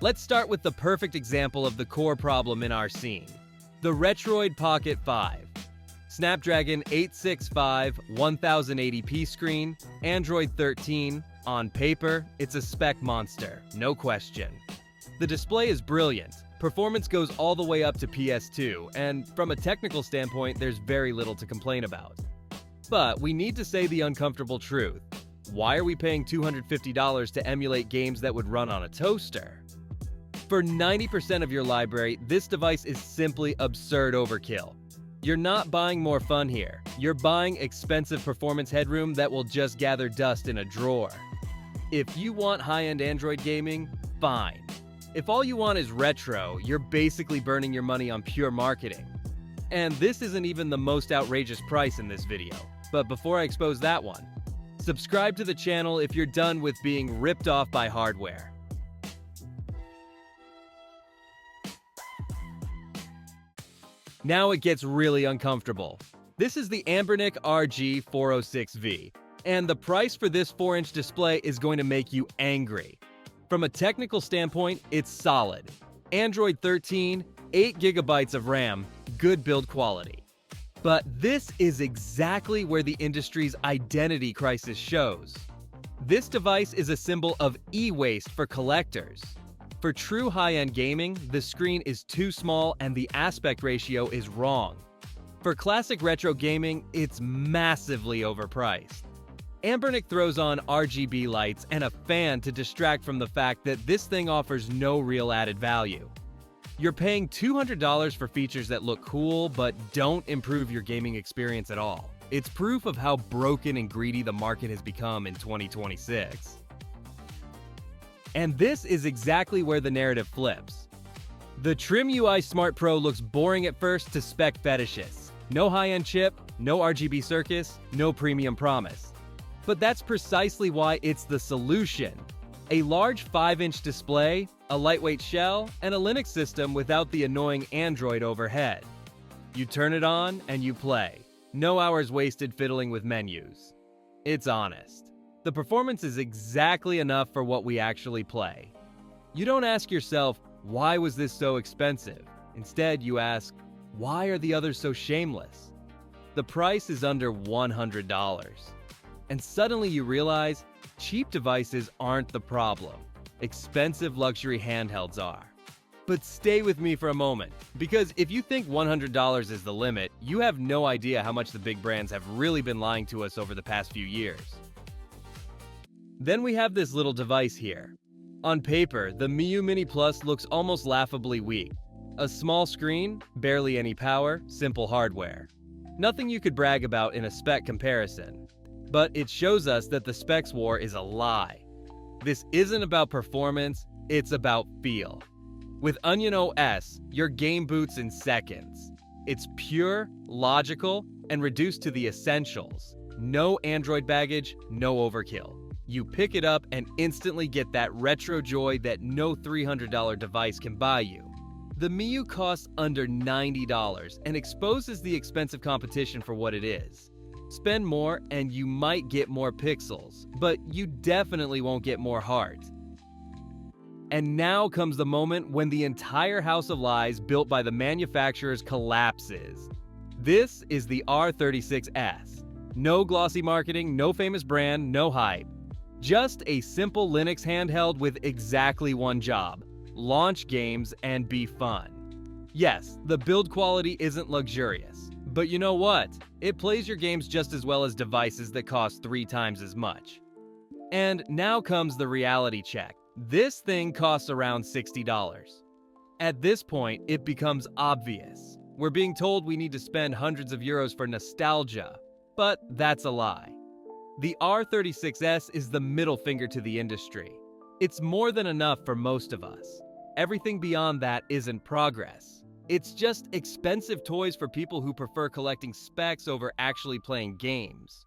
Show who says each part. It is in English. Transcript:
Speaker 1: Let's start with the perfect example of the core problem in our scene. The Retroid Pocket 5. Snapdragon 865 1080p screen, Android 13. On paper, it's a spec monster, no question. The display is brilliant. Performance goes all the way up to PS2, and from a technical standpoint, there's very little to complain about. But we need to say the uncomfortable truth. Why are we paying $250 to emulate games that would run on a toaster? For 90% of your library, this device is simply absurd overkill. You're not buying more fun here. You're buying expensive performance headroom that will just gather dust in a drawer. If you want high-end Android gaming, fine. If all you want is retro, you're basically burning your money on pure marketing. And this isn't even the most outrageous price in this video. But before I expose that one, subscribe to the channel if you're done with being ripped off by hardware. Now it gets really uncomfortable. This is the Ambernic RG406V, and the price for this 4-inch display is going to make you angry. From a technical standpoint, it's solid. Android 13, 8 GB of RAM, good build quality. But this is exactly where the industry's identity crisis shows. This device is a symbol of e-waste for collectors. For true high-end gaming, the screen is too small and the aspect ratio is wrong. For classic retro gaming, it's massively overpriced. Ambernick throws on RGB lights and a fan to distract from the fact that this thing offers no real added value. You're paying $200 for features that look cool but don't improve your gaming experience at all. It's proof of how broken and greedy the market has become in 2026. And this is exactly where the narrative flips. The Trim UI Smart Pro looks boring at first to spec fetishists. No high-end chip, no RGB circus, no premium promise. But that's precisely why it's the solution. A large 5-inch display, a lightweight shell, and a Linux system without the annoying Android overhead. You turn it on and you play. No hours wasted fiddling with menus. It's honest. The performance is exactly enough for what we actually play. You don't ask yourself, why was this so expensive? Instead, you ask, why are the others so shameless? The price is under $100. And suddenly you realize, cheap devices aren't the problem. Expensive luxury handhelds are. But stay with me for a moment, because if you think $100 is the limit, you have no idea how much the big brands have really been lying to us over the past few years. Then we have this little device here. On paper, the Miu Mini Plus looks almost laughably weak. A small screen, barely any power, simple hardware. Nothing you could brag about in a spec comparison. But it shows us that the specs war is a lie. This isn't about performance, it's about feel. With Onion OS, your game boots in seconds. It's pure, logical, and reduced to the essentials. No Android baggage, no overkill. You pick it up and instantly get that retro joy that no $300 device can buy you. The Miu costs under $90 and exposes the expensive competition for what it is. Spend more and you might get more pixels, but you definitely won't get more heart. And now comes the moment when the entire house of lies built by the manufacturers collapses. This is the R36S. No glossy marketing, no famous brand, no hype. Just a simple Linux handheld with exactly one job: launch games and be fun. Yes, the build quality isn't luxurious, but you know what? It plays your games just as well as devices that cost 3 times as much. And now comes the reality check. This thing costs around $60. At this point, it becomes obvious. We're being told we need to spend hundreds of euros for nostalgia, but that's a lie. The R36S is the middle finger to the industry. It's more than enough for most of us. Everything beyond that isn't progress. It's just expensive toys for people who prefer collecting specs over actually playing games.